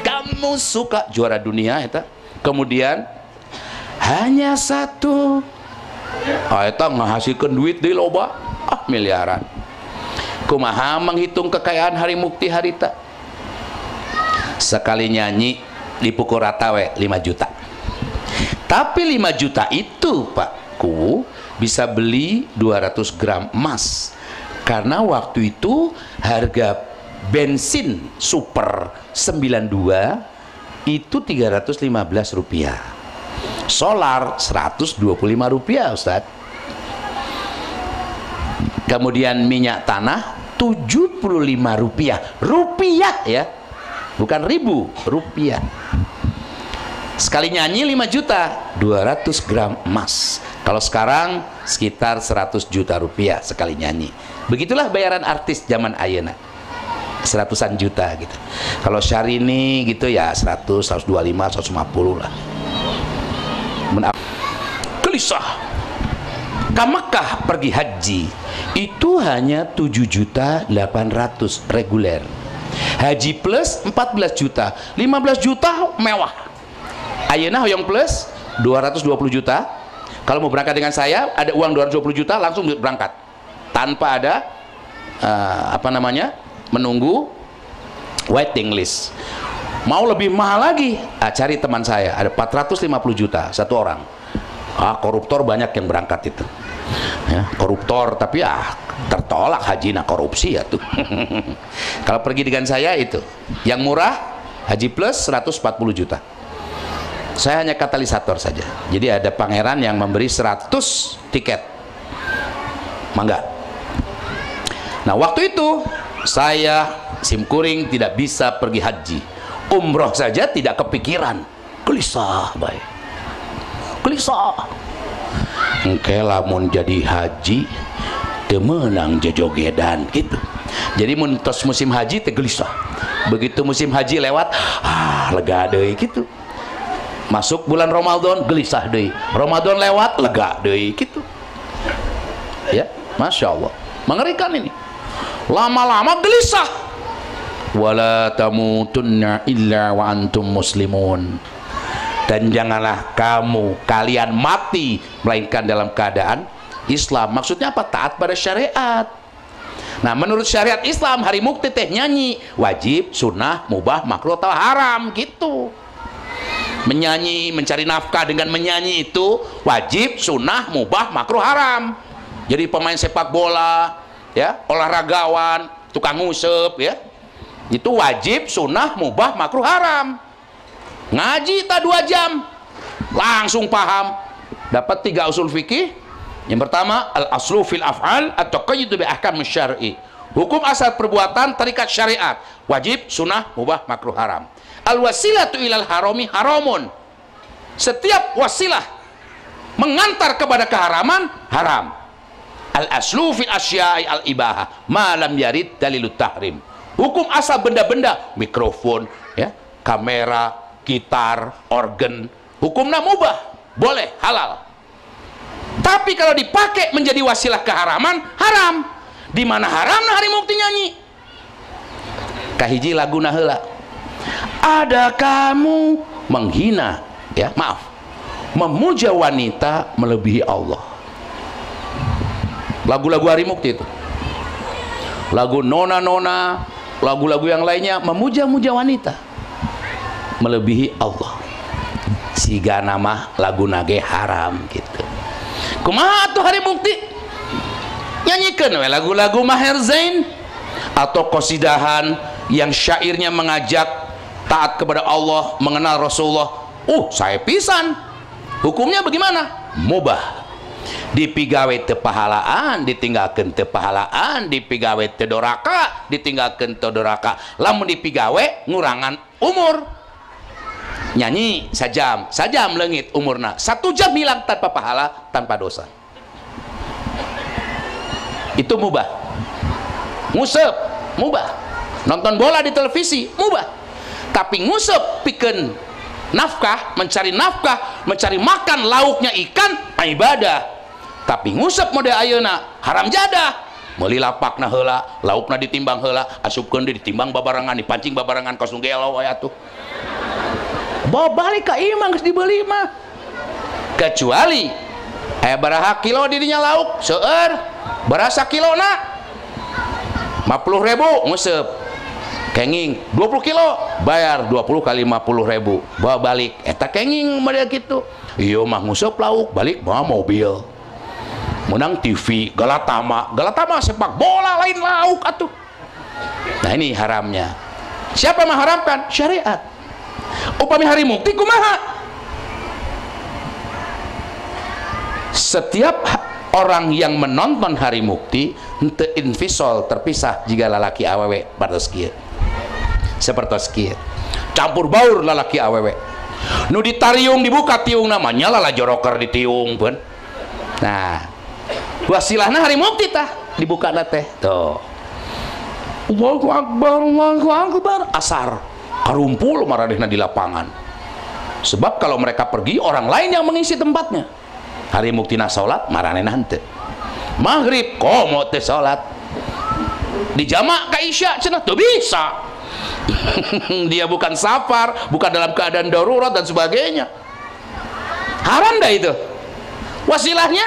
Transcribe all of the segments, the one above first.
kamu suka juara dunia eta. Kemudian hanya satu eta ngahasilkeun duit deui loba miliaran. Kumaha menghitung kekayaan Hari Mukti harita? Sekali nyanyi dipukul rata we 5 juta. Tapi 5 juta itu Pak Ku bisa beli 200 gram emas. Karena waktu itu harga bensin super 92 itu 315 rupiah. Solar 125 rupiah Ustaz. Kemudian minyak tanah 75 rupiah. Rupiah ya, bukan ribu, rupiah. Sekali nyanyi 5 juta, 200 gram emas. Kalau sekarang sekitar 100 juta rupiah sekali nyanyi. Begitulah bayaran artis zaman ayeuna. 100-an juta gitu. Kalau Syahrini gitu ya 100, 125, 150 lah. Gelisah. Ke Mekah pergi haji itu hanya 7.800.000 reguler. Haji plus 14 juta, 15 juta mewah. Ayeuna hoyong plus 220 juta. Kalau mau berangkat dengan saya ada uang 220 juta langsung berangkat tanpa ada menunggu waiting list. Mau lebih mahal lagi, cari teman saya ada 450 juta satu orang. Koruptor banyak yang berangkat itu ya, koruptor tapi tertolak haji korupsi ya tuh. Kalau pergi dengan saya itu yang murah haji plus 140 juta. Saya hanya katalisator saja. Jadi ada pangeran yang memberi 100 tiket mangga. Nah waktu itu saya simkuring tidak bisa pergi haji, umroh saja tidak kepikiran. Gelisah baik, gelisah. Engke lamun jadi haji temenang jojogedan gitu. Jadi muntos musim haji teh gelisah. Begitu musim haji lewat lega deui gitu. Masuk bulan Ramadan gelisah deui. Ramadan lewat lega deui gitu. Ya, Masya Allah. Mengerikan ini. Lama-lama gelisah. Wala tamutunna illa wa antum muslimun. Dan janganlah kalian mati melainkan dalam keadaan Islam. Maksudnya apa? Taat pada syariat. Nah menurut syariat Islam Hari Mukti teh nyanyi wajib, sunnah, mubah, makruh atau haram gitu. Menyanyi, mencari nafkah dengan menyanyi itu wajib, sunnah, mubah, makruh, haram. Jadi pemain sepak bola ya, olahragawan, tukang ngusep ya, itu wajib, sunnah, mubah, makruh, haram. Ngaji tak 2 jam langsung paham, dapat 3 usul fikih. Yang pertama al aslu fil af'al atau qayyid bi ahkam syar'i, hukum asal perbuatan terikat syariat, wajib, sunnah, mubah, makruh, haram. Al wasilatu ilal harami haramun, setiap wasilah mengantar kepada keharaman haram. Al aslu fil asya'i al ibahah ma lam yarid dalilut tahrim, hukum asal benda-benda mikrofon ya, kamera, gitar, organ, hukumnya mubah, boleh, halal. Tapi kalau dipakai menjadi wasilah keharaman, haram. Di mana haramna Hari Mukti nyanyi? Kahiji lagu heula. Ada kamu menghina, ya maaf, memuja wanita melebihi Allah. Lagu-lagu Hari Mukti itu. Lagu nona-nona, lagu-lagu yang lainnya memuja-muja wanita melebihi Allah. Siga nama lagu nage haram gitu. Kumaha tuh Hari Mukti nyanyikan we lagu-lagu Maher Zain atau qasidahan yang syairnya mengajak taat kepada Allah, mengenal Rasulullah. Saya pisan. Hukumnya bagaimana? Mubah. Dipigawe teu pahalaan, ditinggalkeun teu pahalaan, dipigawe teu doraka, ditinggalkeun teu doraka. Lamun dipigawe ngurangan umur. Nyanyi sajam leungit umurna 1 jam hilang tanpa pahala, tanpa dosa. Itu mubah. Ngusep mubah. Nonton bola di televisi mubah. Tapi ngusep pikeun nafkah, mencari makan lauknya ikan ibadah. Tapi ngusep mode ayeuna haram jadah, meuli lapakna heula, laukna ditimbang heula, asupkeun deui ditimbang babarengan, dipancing babarengan kosong gelo we atuh. Bawa balik ka imang geus dibeuli mah. Kecuali aya baraha kilo di dinya lauk seueur, berasa kilona 50.000 nguseup. Kenging 20 kilo bayar 20 kali 50.000 bawa balik eta kenging model gitu. Iya mah nguseup lauk balik bawa mobil menang TV Galatama sepak bola lain lauk atuh. Nah ini haramnya. Siapa mengharamkan? Syariat. Upami hari mukti kumaha? Setiap orang yang menonton hari mukti henteu infisol terpisah jika lalaki awewe partos kieu. Sepertos kieu. Campur baur lalaki awewe. Nu ditariung dibuka tiung namanya lala joroker ditiung pun. Nah, wasilahna hari mukti tah dibuka teh. Tuh. Allahu Akbar, asar. Karumpul maradehna di lapangan. Sebab kalau mereka pergi orang lain yang mengisi tempatnya. Hari muktina salat maranehna henteu. Maghrib komo teh salat. Dijamak ka isya cenah teu bisa. Dia bukan safar, bukan dalam keadaan darurat dan sebagainya. Haram dah itu. Wasilahnya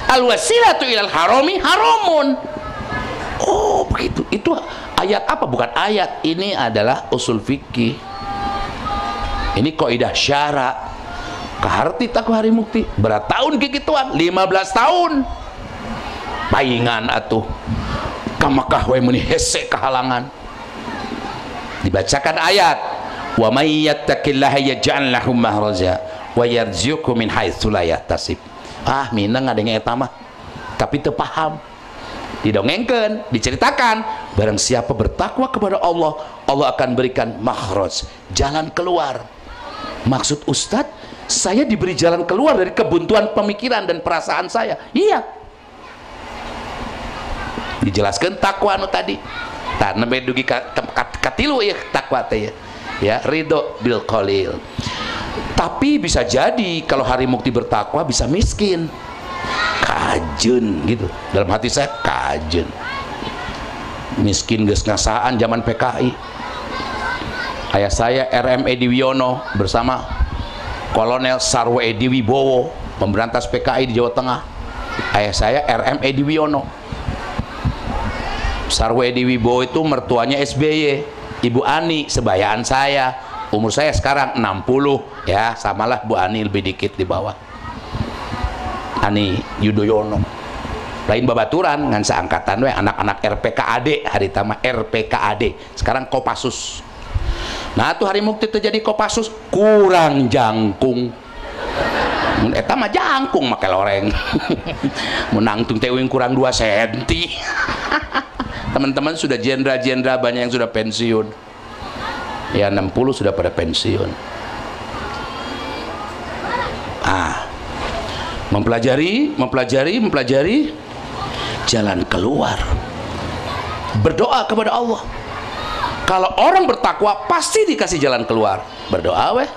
al wasilatu ilal harami haramun. Oh begitu. Itu ayat apa? Bukan ayat. Ini adalah usul fikih. Ini kaidah syara. Kaharti taku hari mukti. Berat tahun kikituan 15 tahun. Paingan atuh. Kamakah we meuni hese kehalangan. Dibacakan ayat wa may yattaqillaha yaj'al lahu mahraja wa yarzuqhu min haitsu la yahtasib. Ah minang ngadenge eta mah tapi teu paham. Didongengkeun, diceritakan barang siapa bertakwa kepada Allah, Allah akan berikan makhraj, jalan keluar. Maksud Ustadz, saya diberi jalan keluar dari kebuntuan pemikiran dan perasaan saya. Iya. Dijelaskan takwa anu tadi. Tak nembe dugi katilu ya takwa teh ya ridho bil qalil. Tapi bisa jadi kalau hari mukti bertakwa bisa miskin, kajen gitu dalam hati saya, kajen miskin geus ngasaan zaman PKI. Ayah saya RM Edi Wiono bersama Kolonel Sarwo Edi Wibowo memberantas PKI di Jawa Tengah. Ayah saya RM Edi Wiono. Sarwo Edi Wibowo itu mertuanya SBY, Ibu Ani sebayaan saya. Umur saya sekarang 60 ya, samalah Bu Ani lebih dikit di bawah. Ani Yudhoyono. Lain babaturan ngan seangkatan we anak-anak RPKAD hari tama RPKAD. Sekarang Kopassus. Nah, tuh hari mukti terjadi Kopassus kurang jangkung. Eta mah jangkung make loreng. Menangtung tewing kurang 2 senti. Teman-teman sudah jenderal-jenderal banyak yang sudah pensiun. Ya 60 sudah pada pensiun. Mempelajari jalan keluar. Berdoa kepada Allah. Kalau orang bertakwa pasti dikasih jalan keluar. Berdoa weh.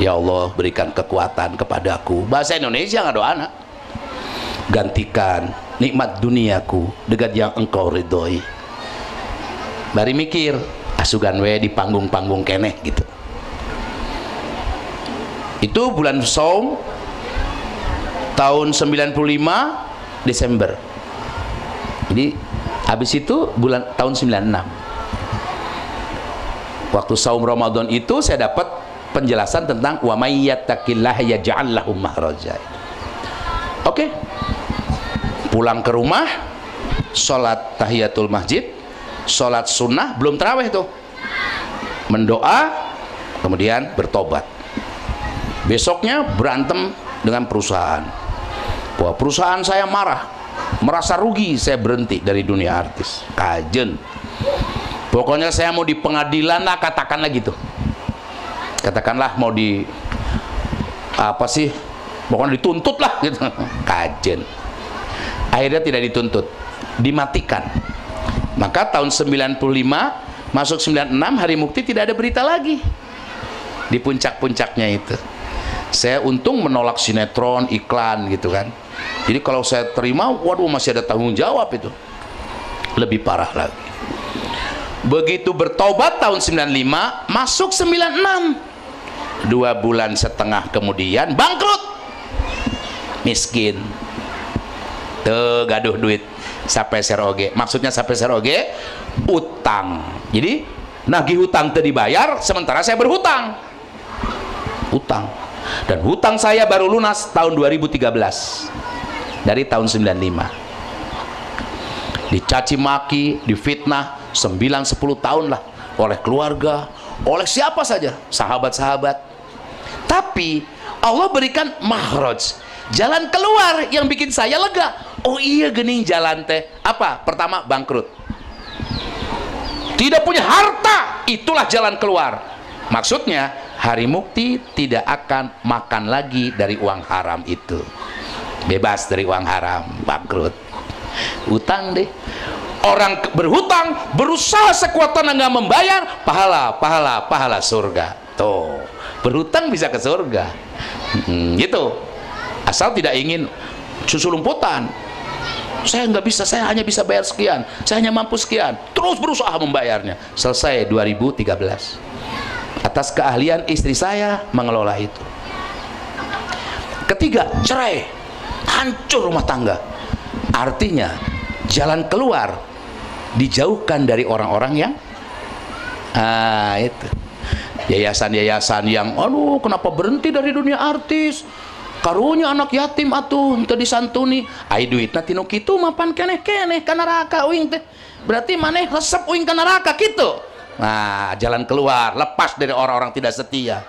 Ya Allah berikan kekuatan kepadaku. Bahasa Indonesia nggak doa anak. Gantikan nikmat duniaku dengan yang engkau ridhoi. Bari mikir asugan we di panggung-panggung keneh gitu. Itu bulan Saum tahun 95 Desember. Jadi habis itu bulan tahun 96. Waktu Saum Ramadan itu saya dapat penjelasan tentang wa may yattaqillaha yaj'al lahu mahraja. Oke. Pulang ke rumah, sholat tahiyatul masjid, sholat sunnah, belum tarawih tuh, mendoa, kemudian bertobat. Besoknya berantem dengan perusahaan. Wah, perusahaan saya marah, merasa rugi, saya berhenti dari dunia artis. Kajen. Pokoknya saya mau di pengadilan lah, katakanlah gitu. Katakanlah mau di apa sih? Pokoknya dituntut lah gitu. Kajen. Akhirnya tidak dituntut, dimatikan. Maka tahun 95 masuk 96 hari mukti tidak ada berita lagi di puncak-puncaknya itu. Saya untung menolak sinetron, iklan gitu kan. Jadi kalau saya terima, waduh masih ada tanggung jawab itu. lebih parah lagi. Begitu bertobat tahun 95, masuk 96, 2 bulan setengah kemudian bangkrut, miskin, gaduh duit sampai seroge. Maksudnya sampai seroge, utang. Jadi nagih hutang teu dibayar, sementara saya berhutang, utang. Dan hutang saya baru lunas tahun 2013 dari tahun 95. Dicaci maki, difitnah 9-10 tahun lah oleh keluarga, oleh siapa saja, sahabat-sahabat. Tapi Allah berikan makhraj, jalan keluar yang bikin saya lega. Oh iya gening jalan teh. Apa? Pertama, bangkrut. Tidak punya harta, itulah jalan keluar. Maksudnya Hari Mukti tidak akan makan lagi dari uang haram itu. Bebas dari uang haram, bangkrut. Utang deh. Orang berhutang berusaha sekuat tenaga membayar, pahala surga. Tuh, berhutang bisa ke surga. Gitu. Asal tidak ingin susu lumputan. Saya nggak bisa, saya hanya bisa bayar sekian, saya hanya mampu sekian, terus berusaha membayarnya. Selesai 2013. Atas keahlian istri saya mengelola itu. Ketiga, cerai, hancur rumah tangga. Artinya jalan keluar dijauhkan dari orang-orang yang itu yayasan-yayasan yang aduh kenapa berhenti dari dunia artis, karunya anak yatim atuh teu disantuni, ai duitna tinu kitu mapan keneh-keneh ka neraka uing teh, berarti maneh resep uing ka neraka kitu. Nah, jalan keluar, lepas dari orang-orang tidak setia.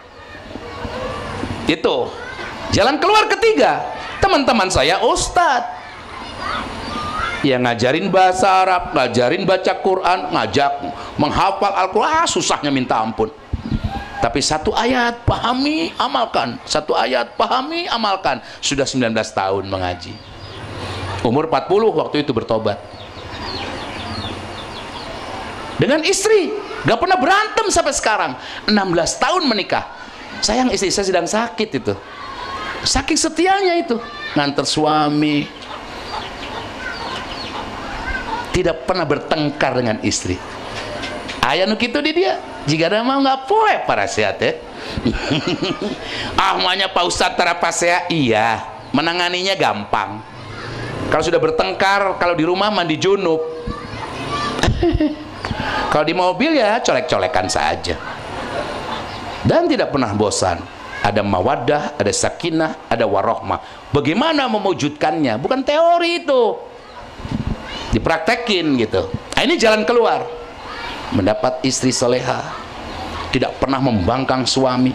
Itu jalan keluar ketiga. Teman-teman saya ustadz yang ngajarin bahasa Arab, ngajarin baca Quran, ngajak menghafal Al-Quran, susahnya minta ampun. Tapi satu ayat pahami, amalkan. Satu ayat pahami, amalkan. Sudah 19 tahun mengaji. Umur 40 waktu itu bertobat. Dengan istri, gak pernah berantem sampai sekarang. 16 tahun menikah. Sayang istri saya sedang sakit itu. Saking setianya itu. Nganter suami. Tidak pernah bertengkar dengan istri. Ayah nu kitu di dia. Jika ada mau nggak poe para sehat ya. Ahmanya Pak Ustadz Tarapasea, iya. Menanganinya gampang. Kalau sudah bertengkar, kalau di rumah mandi junub. Kalau di mobil ya colek-colekan saja. Dan tidak pernah bosan. Ada mawaddah, ada sakinah, ada warohmah. Bagaimana mewujudkannya? Bukan teori itu. Dipraktekin gitu. Nah, ini jalan keluar. Mendapat istri soleha, tidak pernah membangkang suami,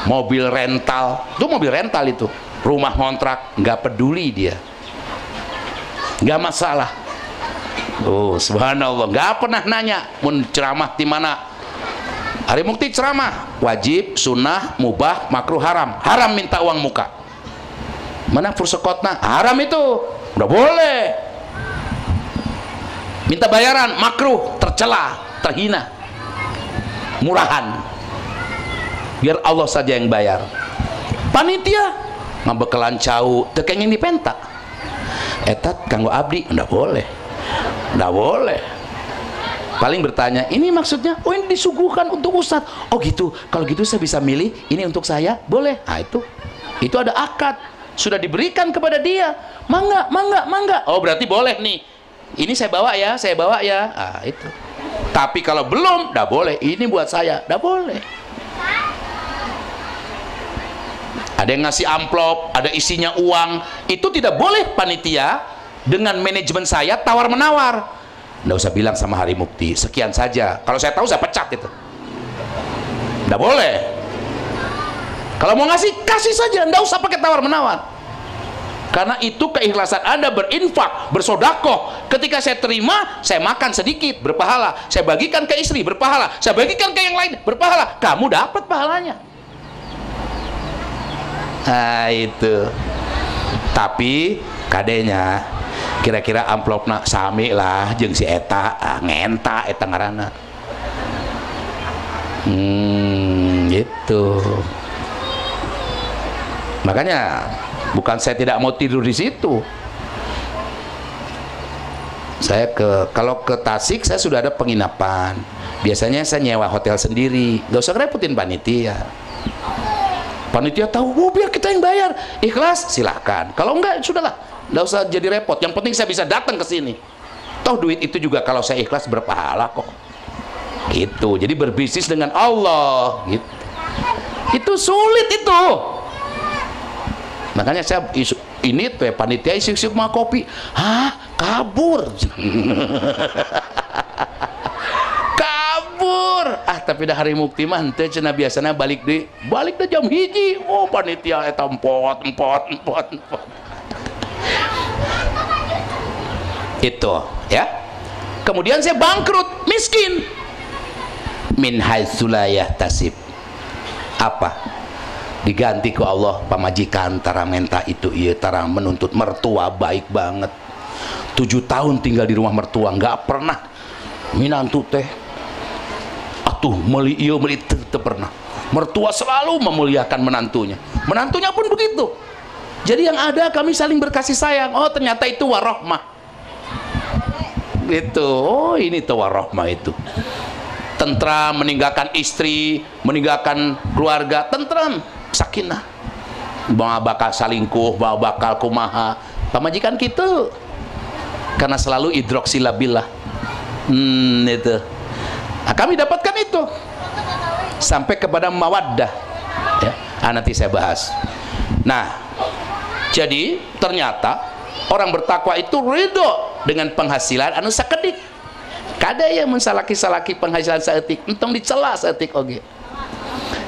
mobil rental, itu mobil rental itu, rumah kontrak, nggak peduli dia, nggak masalah. Oh subhanallah, nggak pernah nanya mun ceramah di mana. Hari Mukti ceramah wajib, sunnah, mubah, makruh, haram. Haram minta uang muka. Mana fursekotna? Haram itu, udah boleh. Minta bayaran, makruh, tercela, terhina, murahan. Biar Allah saja yang bayar. Panitia ngabekelan cau, tekengin dipenta. Etat kanggo abdi, ndak boleh, ndak boleh. Paling bertanya, ini maksudnya, oh ini disuguhkan untuk ustadz. Oh gitu, kalau gitu saya bisa milih, ini untuk saya, boleh. Nah itu ada akad, sudah diberikan kepada dia. Mangga, mangga, mangga. Oh berarti boleh nih. Ini saya bawa ya, saya bawa ya. Ah itu. Tapi kalau belum, dah boleh. Ini buat saya, dah boleh. Ada yang ngasih amplop, ada isinya uang. Itu tidak boleh panitia dengan manajemen saya tawar menawar. Nggak usah bilang sama Hari Mukti, sekian saja. Kalau saya tahu saya pecat itu. Nggak boleh. Kalau mau ngasih, kasih saja. Nggak usah pakai tawar menawar. Karena itu keikhlasan Anda berinfak, bersodakoh. Ketika saya terima, saya makan sedikit, berpahala. Saya bagikan ke istri, berpahala. Saya bagikan ke yang lain, berpahala. Kamu dapat pahalanya. Nah itu. Tapi kadenya, kira-kira amplopna sami lah, jeung si eta, ngenta, eta ngaranna. Gitu. Makanya bukan saya tidak mau tidur di situ. Kalau ke Tasik saya sudah ada penginapan. Biasanya saya nyewa hotel sendiri, nggak usah repotin panitia. Panitia tahu, oh biar kita yang bayar, ikhlas silahkan. Kalau enggak, sudahlah, nggak usah jadi repot. Yang penting saya bisa datang ke sini. Toh duit itu juga kalau saya ikhlas berpahala kok. Gitu. Jadi berbisnis dengan Allah. Gitu. Itu sulit itu. Makanya saya ini tuh panitia isi-isi mah kopi. Hah? Kabur. Kabur. Tapi dah hari mukti mah henteu cenah biasana balik deh jam hiji. Oh panitia eta empot. Itu ya. Kemudian saya bangkrut, miskin. Min haitsu la yahtasib. Apa? Diganti ke Allah pamajikan tara menta itu iya tara menuntut mertua baik banget 7 tahun tinggal di rumah mertua nggak pernah minantu teh atuh meli iya meli teu pernah. Mertua selalu memuliakan menantunya pun begitu. Jadi yang ada kami saling berkasih sayang. Oh ternyata itu warohmah gitu. Oh ini tuh warohmah itu tentram, meninggalkan istri, meninggalkan keluarga, tentram, sakinah. Bawa bakal salingkuh, bawa bakal kumaha. Pamajikan gitu. Karena selalu idroksilabillah. Itu. Nah, kami dapatkan itu. Sampai kepada mawaddah. Ya, nanti saya bahas. Nah, jadi ternyata orang bertakwa itu ridho dengan penghasilan anu sakedik. Kada yang mensalaki-salaki penghasilan saeutik, entong dicela saeutik oge.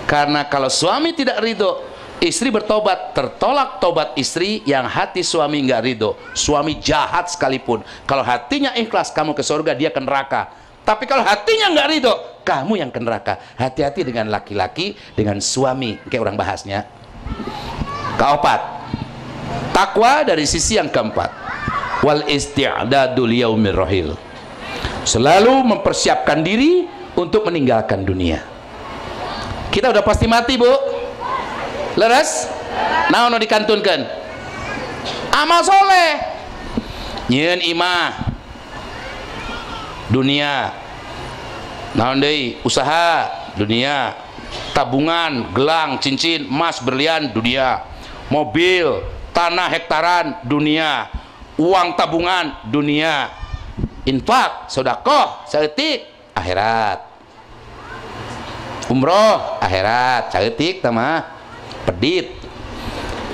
Karena kalau suami tidak ridho, istri bertobat, tertolak tobat istri yang hati suami nggak ridho. Suami jahat sekalipun, kalau hatinya ikhlas kamu ke surga, dia ke neraka. Tapi kalau hatinya nggak ridho, kamu yang ke neraka. Hati-hati dengan laki-laki, dengan suami. Kayak orang bahasnya. Keempat, takwa dari sisi yang keempat. Wal isti'dadu liyaumir rahil. Selalu mempersiapkan diri untuk meninggalkan dunia. Kita udah pasti mati, Bu. Leres? Nah, no dikantunkan. Amal soleh. Nyeun imah. Dunia. Naon deui? Usaha dunia. Tabungan, gelang, cincin, emas, berlian dunia. Mobil, tanah hektaran dunia. Uang tabungan dunia. Infak, sedekah, saeutik akhirat. Umroh akhirat, saeutik tamah pedit.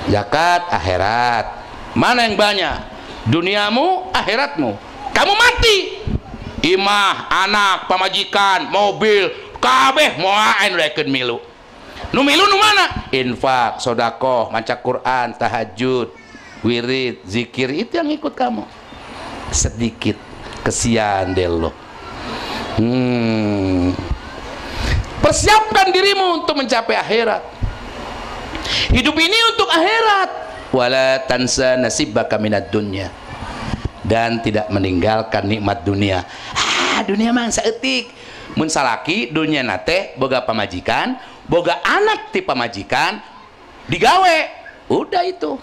Zakat akhirat. Mana yang banyak? Duniamu, akhiratmu. Kamu mati. Imah, anak, pamajikan, mobil, kabeh moal rekeun milu. Nu milu nu mana? Infak, sedekah, maca Quran, tahajud, wirid, zikir, itu yang ikut kamu. Sedikit. Kesian deh lo. Persiapkan dirimu untuk mencapai akhirat. Hidup ini untuk akhirat. Wala tansa nasibaka minad dunya. Dan tidak meninggalkan nikmat dunia. Dunia mah saeutik. Mun salaki dunia nate boga pamajikan, boga anak ti pamajikan, digawe. Udah itu.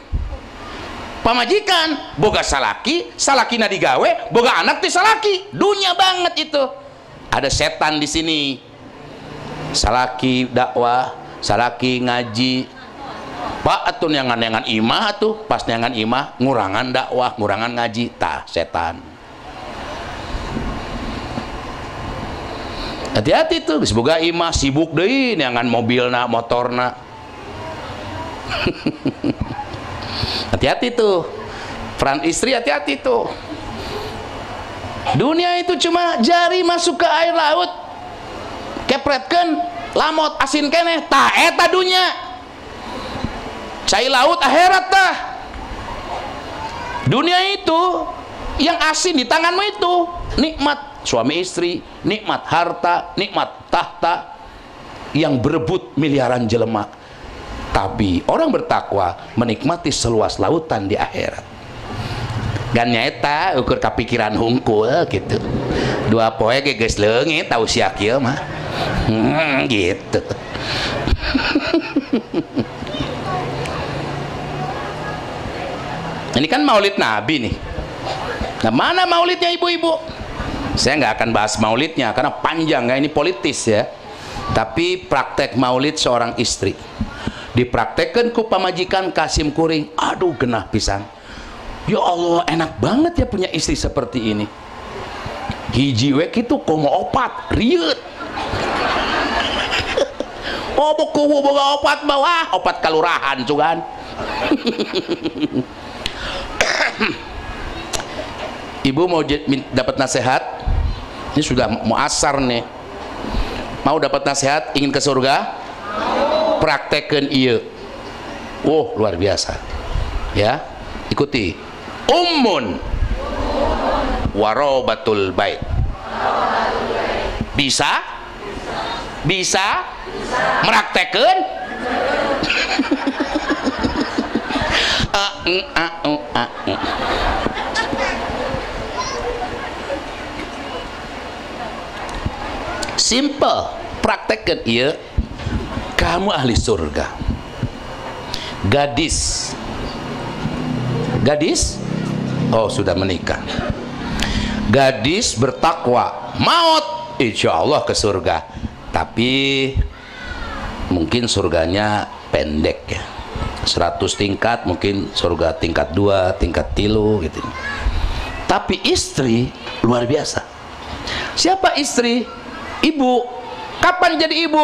Pamajikan boga salaki, salakina digawe, boga anak ti salaki. Dunia banget itu. Ada setan di sini. Salaki dakwah, salaki ngaji. Pak atuh nyangan imah tuh, pas nyangan imah ngurangan dakwah, ngurangan ngaji, tah setan. Hati-hati tuh, geus boga imah sibuk deui nyangan mobilna, motorna. Hati-hati tuh, peran istri hati-hati tuh. Dunia itu cuma jari masuk ke air laut, kepretkeun lamot asin keneh, tah eta dunia. Cai laut akhirat tah. Dunia itu yang asin di tanganmu itu nikmat suami istri, nikmat harta, nikmat tahta yang berebut miliaran jelema. Tapi orang bertakwa menikmati seluas lautan di akhirat. Gan nyaeta ukur kapikiran hungkul gitu. 2 poe ge geus leungit tahu sia kieu mah. Gitu. Ini kan Maulid Nabi nih. Nah, mana maulidnya ibu-ibu? Saya nggak akan bahas maulidnya karena panjang, nggak, ini politis ya. Tapi praktek maulid seorang istri dipraktekkan ku pamajikan Kasim Kuring, aduh genah pisan. Ya Allah, enak banget ya punya istri seperti ini. Hiji wek itu komo opat riut. Oh buku boga opat bawah, opat kalurahan cugan. Ibu mau dapat nasihat? Ini sudah mau asar nih. Mau dapat nasihat, ingin ke surga? Praktekkan iya. Oh, luar biasa. Ya, ikuti. Ummun warobatul bait. Bisa? Bisa? Meraktekkan? Simple, praktekkan iya. Kamu ahli surga. Gadis, oh sudah menikah. Gadis bertakwa, maut, insya Allah ke surga. Tapi mungkin surganya pendek ya, 100 tingkat, mungkin surga tingkat 2, tingkat 3 gitu. Tapi istri luar biasa. Siapa istri? Ibu. Kapan jadi ibu?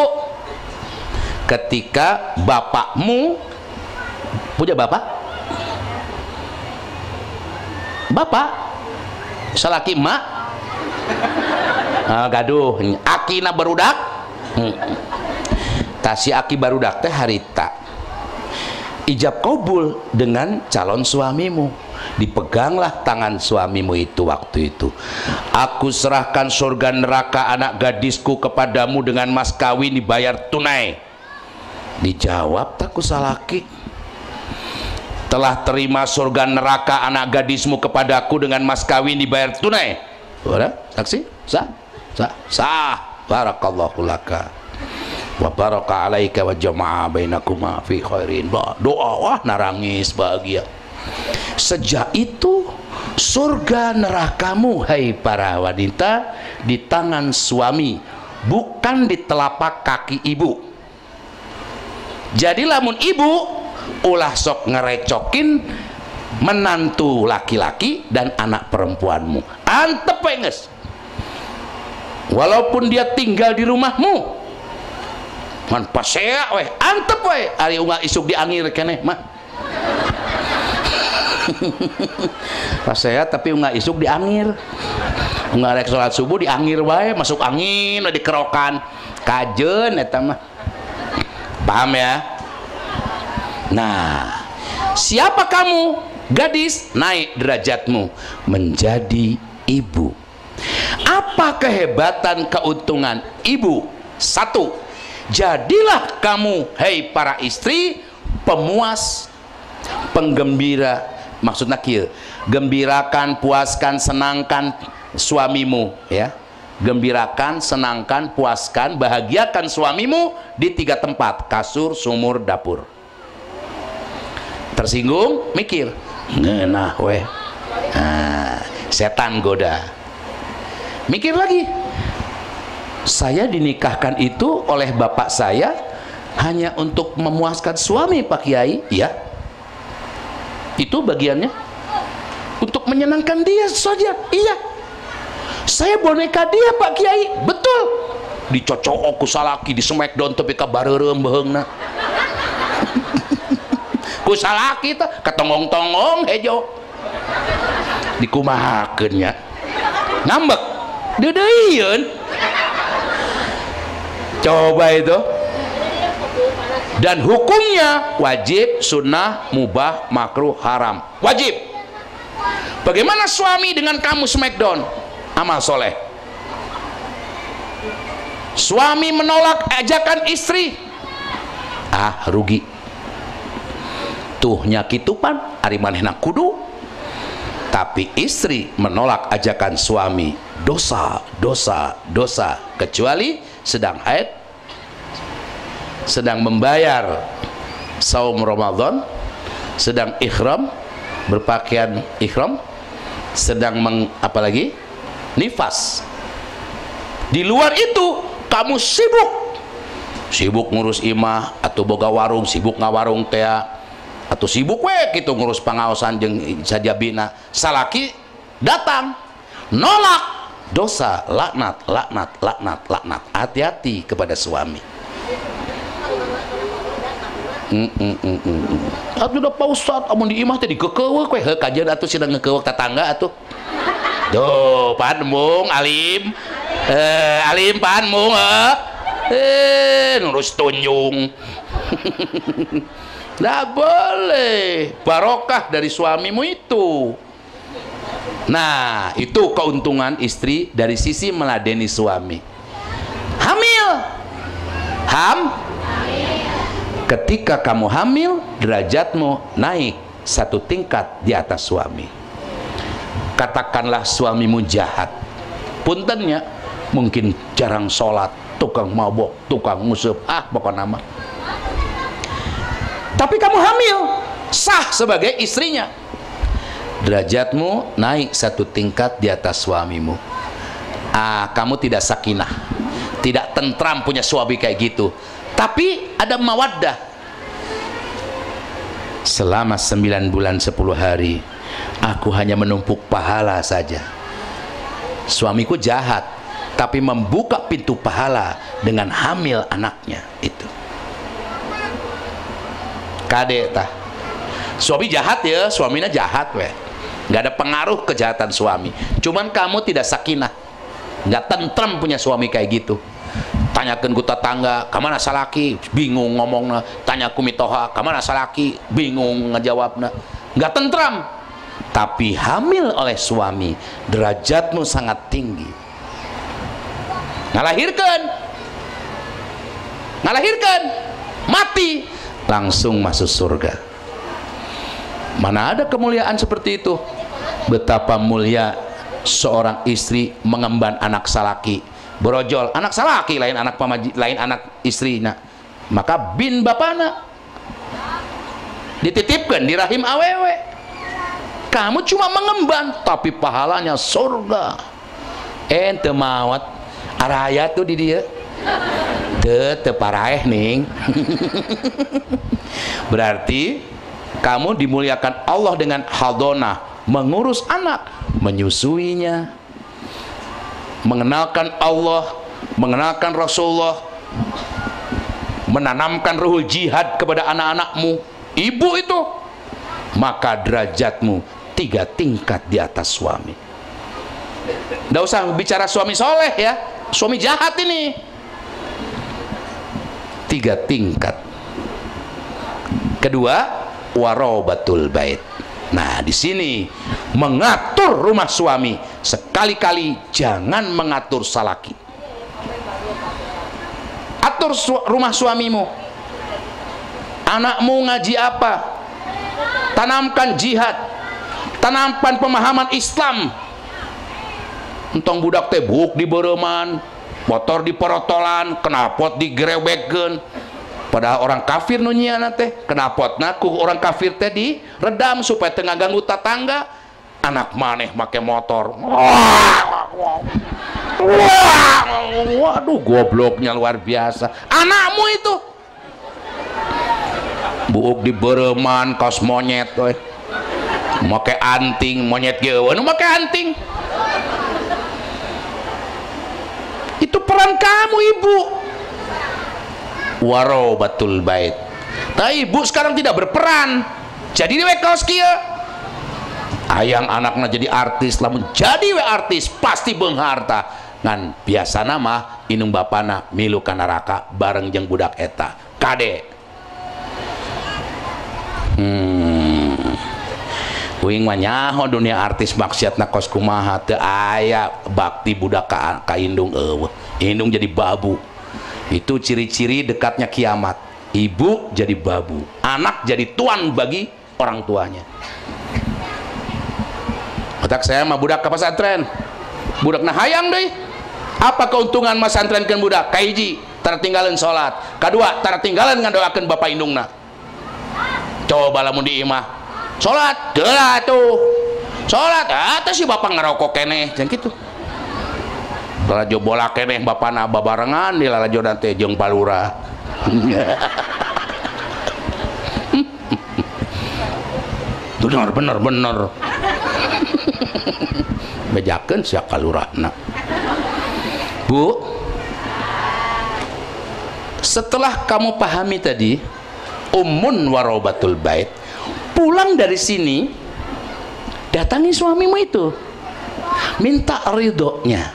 Ketika bapakmu punya bapak, salaki emak, gaduh, akina barudak, tasi aki barudak teh harita ijab kabul dengan calon suamimu. Dipeganglah tangan suamimu itu waktu itu. Aku serahkan surga neraka anak gadisku kepadamu dengan mas kawin dibayar tunai. Dijawab tak kusalaki, telah terima surga neraka anak gadismu kepadaku dengan mas kawin dibayar tunai. Udah, saksi? Sah. Barakallahu laka wa baraka alaika wa jama'a bainakuma fi khairin. Doa, wah narangis bahagia. Sejak itu surga nerakamu hai para wanita di tangan suami, bukan di telapak kaki ibu. Jadi lamun ibu ulah sok ngerecokin menantu laki-laki dan anak perempuanmu, antep penges. Walaupun dia tinggal di rumahmu, man pasea weh, antep weh, ari unggah isuk diangir keneh mah. Pasea tapi unggah isuk diangir, unggah rek salat subuh diangir wae, masuk angin dikerokan kajen eta mah. Paham ya? Nah, siapa kamu? Gadis, naik derajatmu menjadi ibu. Apa kehebatan keuntungan ibu? 1. Jadilah kamu, hei para istri, pemuas, penggembira. Maksudnya kieu, gembirakan, puaskan, senangkan suamimu ya. Gembirakan, senangkan, puaskan, bahagiakan suamimu di 3 tempat: kasur, sumur, dapur. Tersinggung, mikir, ngenah weh, setan goda. Mikir lagi, saya dinikahkan itu oleh bapak saya hanya untuk memuaskan suami Pak Kiai, ya. Itu bagiannya untuk menyenangkan dia saja, iya. Saya boneka dia Pak Kiai, betul. Dicocok ku salaki di smackdown tapi kabareureum beheungna. Ku salaki teh katonggong-tonggong hejo. Dikumahakeun nya. Ngambek. Deudeuyeun. Coba itu. Dan hukumnya wajib, sunnah, mubah, makruh, haram. Wajib. Bagaimana suami dengan kamu smackdown? Amal soleh. Suami menolak ajakan istri, rugi. Tuh nyakitupan ari manehna kudu. Tapi istri menolak ajakan suami, dosa, dosa, dosa. Kecuali sedang haid, sedang membayar saum Ramadan, sedang ihram, berpakaian ihram, sedang apalagi nifas. Di luar itu kamu sibuk ngurus imah atau boga warung, sibuk ngawarung teh, atau sibuk gitu ngurus pengawasan jeung sajabina. Salaki datang nolak, dosa, laknat. Hati-hati kepada suami. Atuh da Pak Ustad, amun di imah teh dikekeuweuk we, heuh kajeun atuh sida ngekeuweuk tetangga atuh. Tuh, pan mung alim. Alim pan mung nurus tunjung. Nggak boleh. Barokah dari suamimu itu. Nah, itu keuntungan istri dari sisi meladeni suami. Hamil. Ketika kamu hamil, derajatmu naik satu tingkat di atas suami. Katakanlah suamimu jahat, puntennya mungkin jarang sholat, tukang mabok, tukang nguseup, pokoknya nama. Tapi kamu hamil, sah sebagai istrinya. Derajatmu naik satu tingkat di atas suamimu. Kamu tidak sakinah, tidak tentram punya suami kayak gitu. Tapi ada mawaddah. Selama 9 bulan 10 hari aku hanya menumpuk pahala saja. Suamiku jahat, tapi membuka pintu pahala dengan hamil anaknya itu. Kade tah. Suami jahat ya, suaminya jahat weh. Nggak ada pengaruh kejahatan suami. Cuman kamu tidak sakinah, nggak tentram punya suami kayak gitu. Tanyakan ku tetangga, kamana salaki, bingung ngomongna. Tanya ku mitoha, kamana salaki, bingung ngejawabna. Nggak tentram. Tapi hamil oleh suami, derajatmu sangat tinggi. Ngalahirkan, mati, langsung masuk surga. Mana ada kemuliaan seperti itu? Betapa mulia seorang istri mengemban anak salaki, brojol, anak salaki lain anak lain anak istrinya, maka bin bapana dititipkan di rahim awewe. Kamu cuma mengemban, tapi pahalanya surga. Ente mawat araya tuh di dia teu paraeh ning. Berarti kamu dimuliakan Allah dengan hadonah, mengurus anak, menyusuinya, mengenalkan Allah, mengenalkan Rasulullah, menanamkan ruhul jihad kepada anak-anakmu, ibu itu, maka derajatmu 3 tingkat di atas suami. Nggak usah bicara suami soleh ya, suami jahat ini 3 tingkat. Kedua, warobatul bait. Nah, di sini mengatur rumah suami, sekali-kali jangan mengatur salaki. Atur rumah suamimu. Anakmu ngaji apa? Tanamkan jihad, tanamkan pemahaman Islam. Entong budak teh buk di bereman, motor di porotolan, kenapot digrebekkeun. Padahal orang kafir nunyiana teh, kenapot naku orang kafir teh di redam supaya tengah ganggu tetangga. Anak maneh make motor. Waduh, gobloknya luar biasa. Anakmu itu buuk di bereman, kaos monyet we. Make anting, monyet geus make anting. Itu peran kamu, ibu. Warobatul bait. Tapi ibu sekarang tidak berperan. Jadi we kaos kieu. Ayang anaknya jadi artis, lamun jadi we artis pasti beung harta. Ngan biasana mah inung bapana milu ka neraka bareng jeung budak eta. Kade. Uing mah nyaho dunia artis maksiatna kos kumaha teu aya bakti budak ka indung eueuh. Indung jadi babu. Itu ciri-ciri dekatnya kiamat. Ibu jadi babu, anak jadi tuan bagi orang tuanya. Otak saya mah budak ke pesantren, budak nah hayang deh. Apa keuntungan mas santrenkeun budak? Kahiji, tertinggalan sholat. Kedua, tertinggalan ngadoakeun bapak indungna. Coba lamun di imah sholat, gelah tuh Sholat, teh si bapak ngerokok keneh, jangan gitu. Lalajo bola keneh bapana babarengan di lalajo teh jeung palura. Bener. Bejakeun sia kalurana. Bu, setelah kamu pahami tadi ummun warobatul bait, pulang dari sini datangi suamimu itu, minta ridhonya.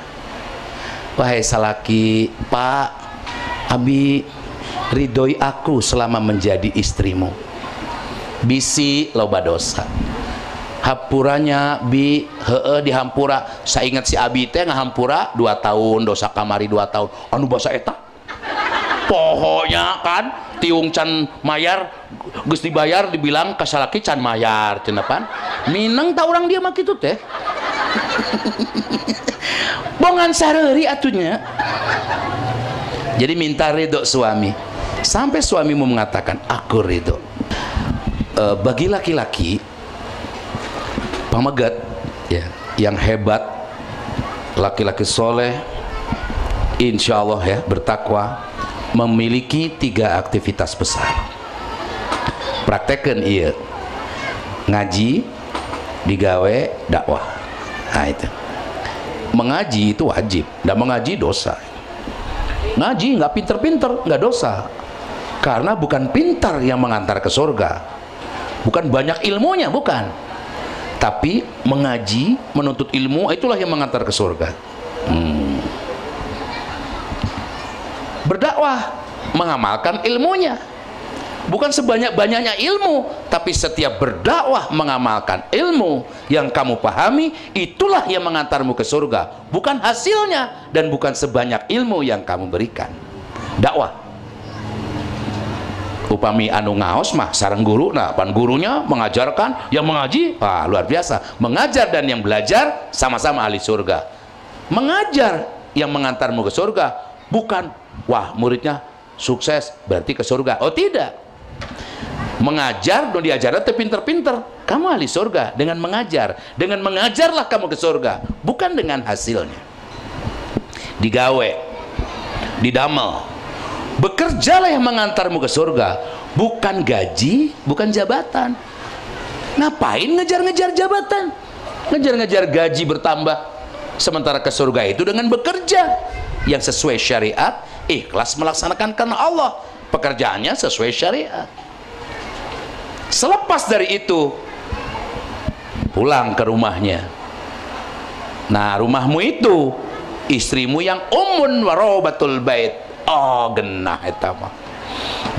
Wahai salaki, Pak, abi ridhoi aku selama menjadi istrimu. Bisi loba dosa, hampuranya bi dihampura. Saya ingat si abi teh ngahampura 2 tahun, dosa kamari 2 tahun. Anu basa eta pohonya kan tiung can mayar geus dibayar dibilang kasalaki can mayar cenah mineng ta urang dia mah kitu teh. Bongan sareuri atunya. Jadi minta ridho suami sampai suamimu mengatakan aku ridho. Bagi laki-laki pamagat ya, yang hebat, laki-laki soleh, insya Allah ya, bertakwa, memiliki 3 aktivitas besar. Praktekkan iya, ngaji, digawe, dakwah. Nah itu, mengaji itu wajib, dan mengaji dosa. Ngaji nggak pinter-pinter, nggak dosa, karena bukan pintar yang mengantar ke surga, bukan banyak ilmunya, bukan, tapi mengaji, menuntut ilmu, itulah yang mengantar ke surga. Berdakwah, mengamalkan ilmunya, bukan sebanyak-banyaknya ilmu, tapi setiap berdakwah mengamalkan ilmu yang kamu pahami, itulah yang mengantarmu ke surga, bukan hasilnya dan bukan sebanyak ilmu yang kamu berikan. Dakwah upami anu ngaos mah sareng guru, nah pan gurunya mengajarkan, yang mengaji luar biasa, mengajar dan yang belajar sama-sama ahli surga. Mengajar yang mengantarmu ke surga, bukan wah muridnya sukses berarti ke surga. Oh tidak, mengajar dan diajarnya teh pinter-pinter, kamu ahli surga dengan mengajar. Dengan mengajarlah kamu ke surga, bukan dengan hasilnya. Digawe, didamel, bekerjalah yang mengantarmu ke surga, bukan gaji, bukan jabatan. Ngapain ngejar-ngejar jabatan, ngejar-ngejar gaji bertambah, sementara ke surga itu dengan bekerja yang sesuai syariat, ikhlas melaksanakan karena Allah, pekerjaannya sesuai syariat. Selepas dari itu pulang ke rumahnya. Nah rumahmu itu istrimu yang ummun warobatul bait. Oh genah eta mah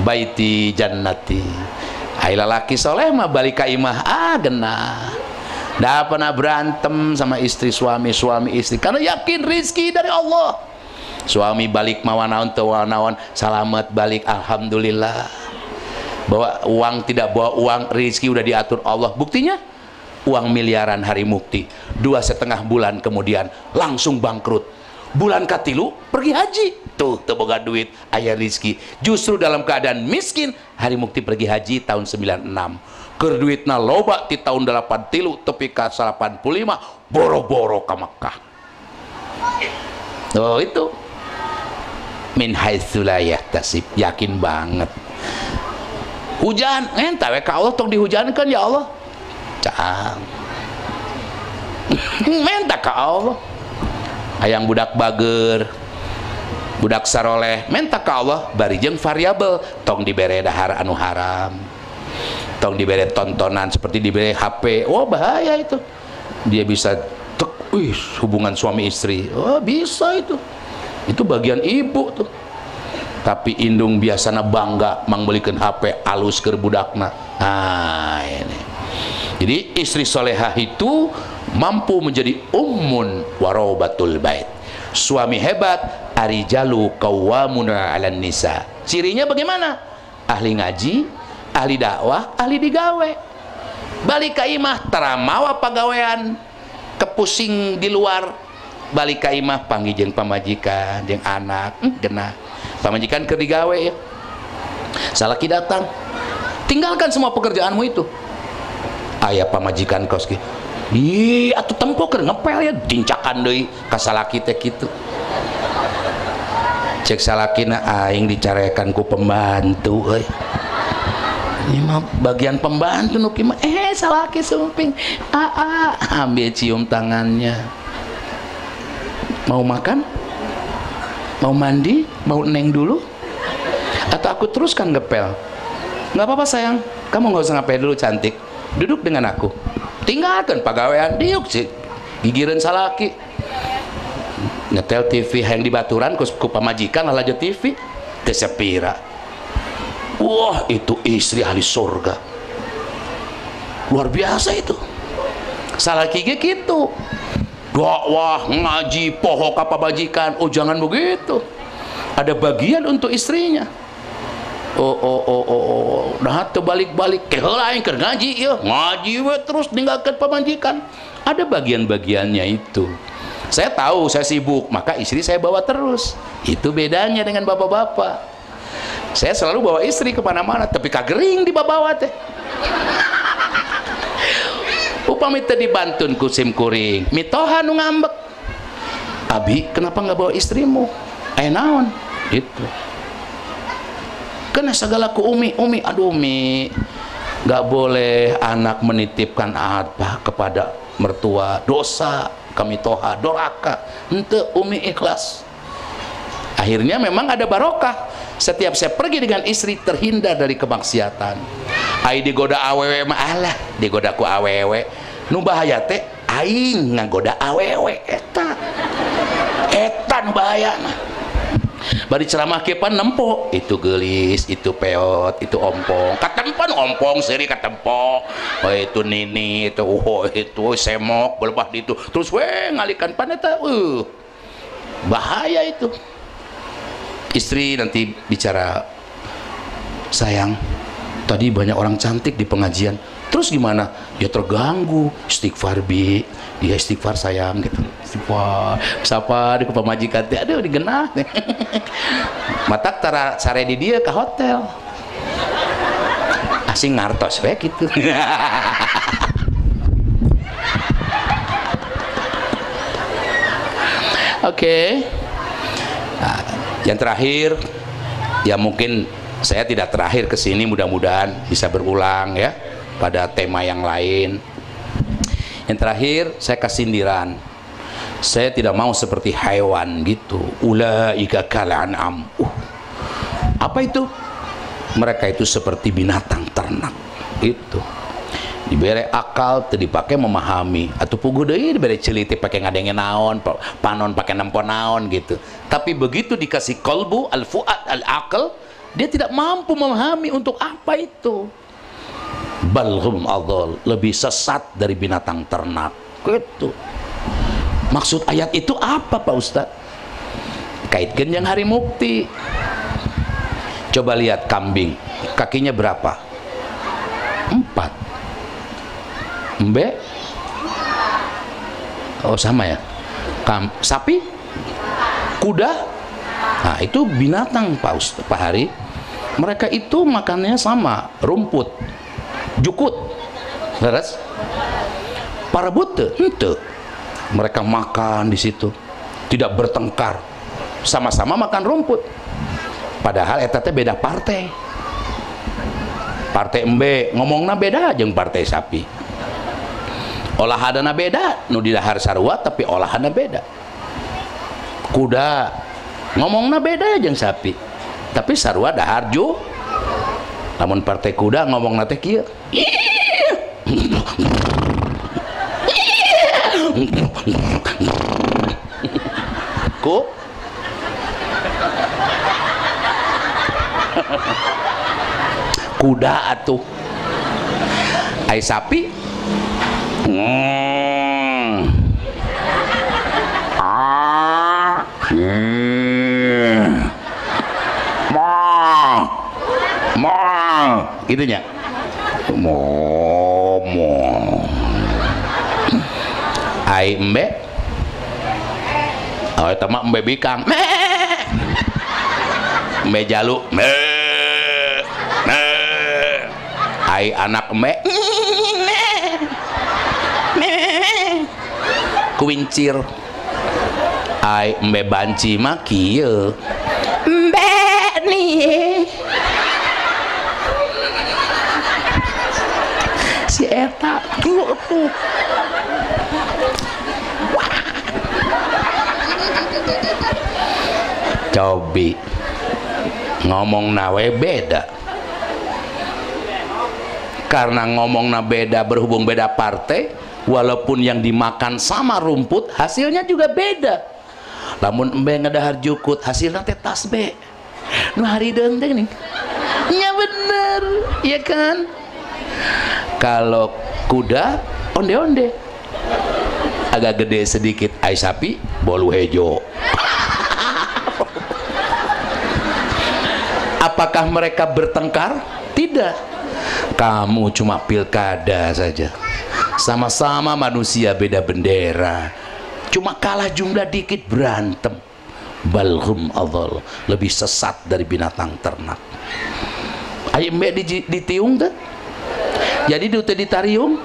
baiti jannati. Ai lalaki soleh mah balik ka imah genah. Da pernah berantem sama istri, suami istri, karena yakin rizki dari Allah. Suami balik mawanaon teu naon, salamet balik alhamdulillah. Bawa uang tidak bawa uang, rizki udah diatur Allah. Buktinya uang miliaran hari mukti, 2,5 bulan kemudian langsung bangkrut. Bulan katilu pergi haji, tuh boga duit, aya rizki. Justru dalam keadaan miskin, hari mukti pergi haji tahun 96. Keur duitna loba ti tahun 83 tepi ka 85, boro-boro ka Makkah. Oh itu min haitsu la yahtasib, yakin banget. Hujan, entah we ka Allah tong dihujankeun ya Allah. Caang. Menta ka Allah. Hayang budak bager, budak saroleh, menta ka Allah bari jeung variabel, tong dibere dahar anu haram, tong dibere tontonan seperti dibere HP. Oh bahaya itu, dia bisa hubungan suami istri. Oh bisa itu bagian ibu tuh. Tapi indung biasana bangga mangbelikeun HP alus keur budakna. Nah ini, jadi istri solehah itu mampu menjadi ummun warobatul bait. Suami hebat, arijalu qawwamuna 'alan nisa. Cirinya bagaimana? Ahli ngaji, ahli dakwah, ahli digawe. Balik ka imah taramawa pagawean, kepusing di luar. Balik ka imah panggih jeung pamajikan, jeung anak, genah. Pamajikan keur digawe ya. Salaki datang, tinggalkan semua pekerjaanmu itu. Aya pamajikan kos ki, Ih, atuh tempo keur ngepel ya dincakan deui ka salaki teh kitu. Cek salakina aing dicarekan ku pembantu euy. Ini mah bagian pembantu nu kieu mah salaki sumping. Ambil cium tangannya. Mau makan? Mau mandi? Mau neng dulu? Atau aku teruskan ngepel? Nggak apa-apa sayang, kamu nggak usah ngepel dulu cantik. Duduk dengan aku. Tinggalkan pagawean diuk sih. Gigireun salaki. Nyetel TV yang di baturan ku pamajikan lalajo TV teu sepira. Wah, itu istri ahli surga. Luar biasa itu. Salaki ge kitu. Dakwah, ngaji, poho ka pamajikan. Oh, jangan begitu. Ada bagian untuk istrinya. Nah teu balik-balik ke heula aing keur ngaji ya. Ngaji we terus ninggalkeun pamajikan. Ada bagian-bagiannya itu. Saya tahu saya sibuk, maka istri saya bawa terus. Itu bedanya dengan bapak-bapak. Saya selalu bawa istri kemana-mana, tapi kagering dibawa teh. Upami teh dibantun ku sim kuring, mitoha nu ngambek. Abi, kenapa nggak bawa istrimu? Naon? Gitu. Kena segala ku umi, aduh umi, nggak boleh anak menitipkan apa kepada mertua, dosa. Kami toha doraka ente umi ikhlas. Akhirnya memang ada barokah. Setiap saya pergi dengan istri terhindar dari kemaksiatan. Ai digoda awewe mah alah, digoda ku awewe. Nu bahaya teh aing ngagoda awewe eta nu bahayana. Bari ceramah kepan nempo itu gelis, itu peot, itu ompong. Katempan ompong seri katempo. Oh itu nini, itu itu semok belepah di itu. Terus we ngalikan paneta. Bahaya itu. Istri nanti bicara, sayang, tadi banyak orang cantik di pengajian. Terus gimana? Dia terganggu. Istighfar bi, dia istighfar sayang gitu. Istighfar. Sapa di pemajikan teh, aduh digenah. Matak tara sare di dia ke hotel. Asing ngartos we gitu. Oke. Nah, yang terakhir, ya mungkin saya tidak terakhir ke sini, mudah-mudahan bisa berulang ya pada tema yang lain. Yang terakhir saya kasih sindiran. Saya tidak mau seperti hewan gitu. Ulaika kal an'am. Apa itu? Mereka itu seperti binatang ternak. Itu. Diberi akal, teu dipakai memahami. Atau puguh deui diberi celiti pakai ngadenge naon, panon pakai nempo naon gitu. Tapi begitu dikasih qalbu, al-fuad, al-aql, dia tidak mampu memahami untuk apa itu. Balhum adhal, lebih sesat dari binatang ternak. Gitu. Maksud ayat itu apa Pak Ustadz? Kaitkan yang hari mukti. Coba lihat kambing, kakinya berapa? 4. Mbe? Oh sama ya. Sapi? Kuda? Nah itu binatang Pak Ustadz, Pak Hari. Mereka itu makannya sama, rumput, jukut, beres. Para buta, ente. Mereka makan di situ, tidak bertengkar, sama-sama makan rumput. Padahal eta teh beda partai. Partai embe ngomongna beda jeung partai sapi. Olahanna beda, nu di dahar sarua tapi olahanna beda. Kuda ngomongna beda jeung sapi, tapi sarua dahar ju. Namun partai kuda ngomongna teh kieu. Ku kuda atuh. Ai sapi gitunya. Ai embe, oh itu mah embe bikang, embe jalu, ai anak embe, kuincir. Ai embe banci mah kieu. Embe nih. Si eta kieu tuh. Cobi ngomong nawe beda, karena ngomong na beda, berhubung beda partai, walaupun yang dimakan sama rumput hasilnya juga beda. Lamun embe ngadahar jukut hasilnya teh tasbe nu hari dendeng nih ya bener ya kan. Kalau kuda onde-onde agak gede sedikit, ai sapi bolu hejo. Apakah mereka bertengkar? Tidak. Kamu cuma pilkada saja. Sama-sama manusia beda bendera. Cuma kalah jumlah dikit berantem. Balhum adhal, lebih sesat dari binatang ternak. Ayo mbak ditiung tuh. Jadi dute ditariung.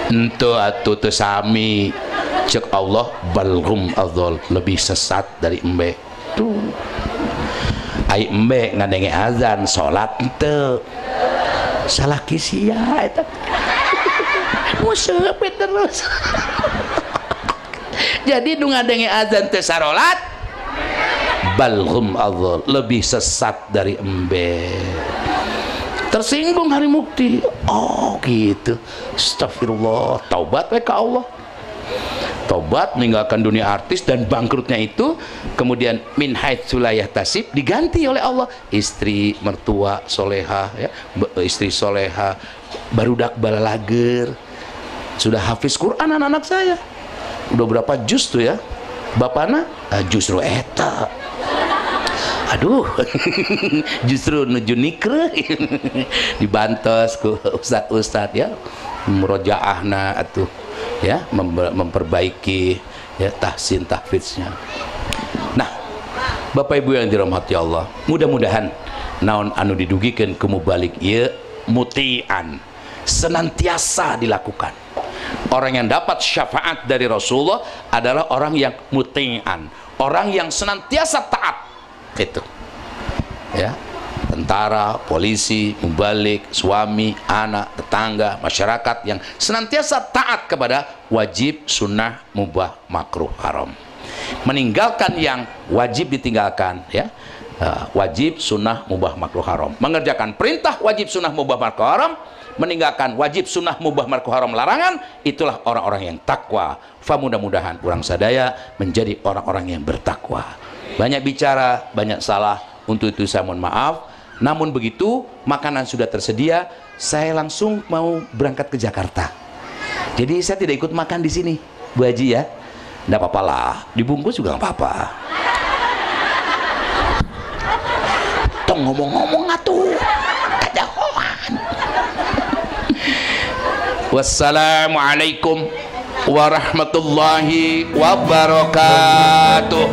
Ento atuh teu sami. Cek Allah balhum adhal, lebih sesat dari embe tuh. Ai embe ngadenge azan salat teu salah kisia eta museup terus. Jadi nu ngadenge azan teu sarolat balhum adhal, lebih sesat dari embe. Tersinggung hari mukti. Oh gitu. Astagfirullah, taubat we ka Allah. Tobat, meninggalkan dunia artis dan bangkrutnya itu, kemudian min haitsu la yahtasib, diganti oleh Allah istri mertua soleha, ya, istri soleha, barudak balalager, sudah hafiz Quran anak-anak saya, udah berapa juz tuh ya, bapana justru eta, aduh justru nuju nikre dibantos ku ustad-ustad ya, murojaahna atuh ya, memperbaiki ya tahsin tahfidznya. Nah, Bapak Ibu yang dirahmati Allah, mudah-mudahan naon anu didugikeun ku mubalik ieu mutian senantiasa dilakukan. Orang yang dapat syafaat dari Rasulullah adalah orang yang mutian, orang yang senantiasa taat. Itu ya, tentara, polisi, mubalik, suami, anak, tetangga, masyarakat yang senantiasa taat kepada wajib, sunnah, mubah, makruh, haram. Meninggalkan yang wajib ditinggalkan, ya, wajib, sunnah, mubah, makruh, haram. Mengerjakan perintah wajib, sunnah, mubah, makruh, haram. Meninggalkan wajib, sunnah, mubah, makruh, haram, larangan. Itulah orang-orang yang takwa. Fa mudah-mudahan urang sadaya menjadi orang-orang yang bertakwa. Banyak bicara, banyak salah. Untuk itu saya mohon maaf. Namun begitu, makanan sudah tersedia, saya langsung mau berangkat ke Jakarta. Jadi saya tidak ikut makan di sini, Bu Haji ya. Nggak apa-apa lah, dibungkus juga nggak apa-apa. Tong ngomong-ngomong atuh, kadahoan. Wassalamualaikum warahmatullahi wabarakatuh.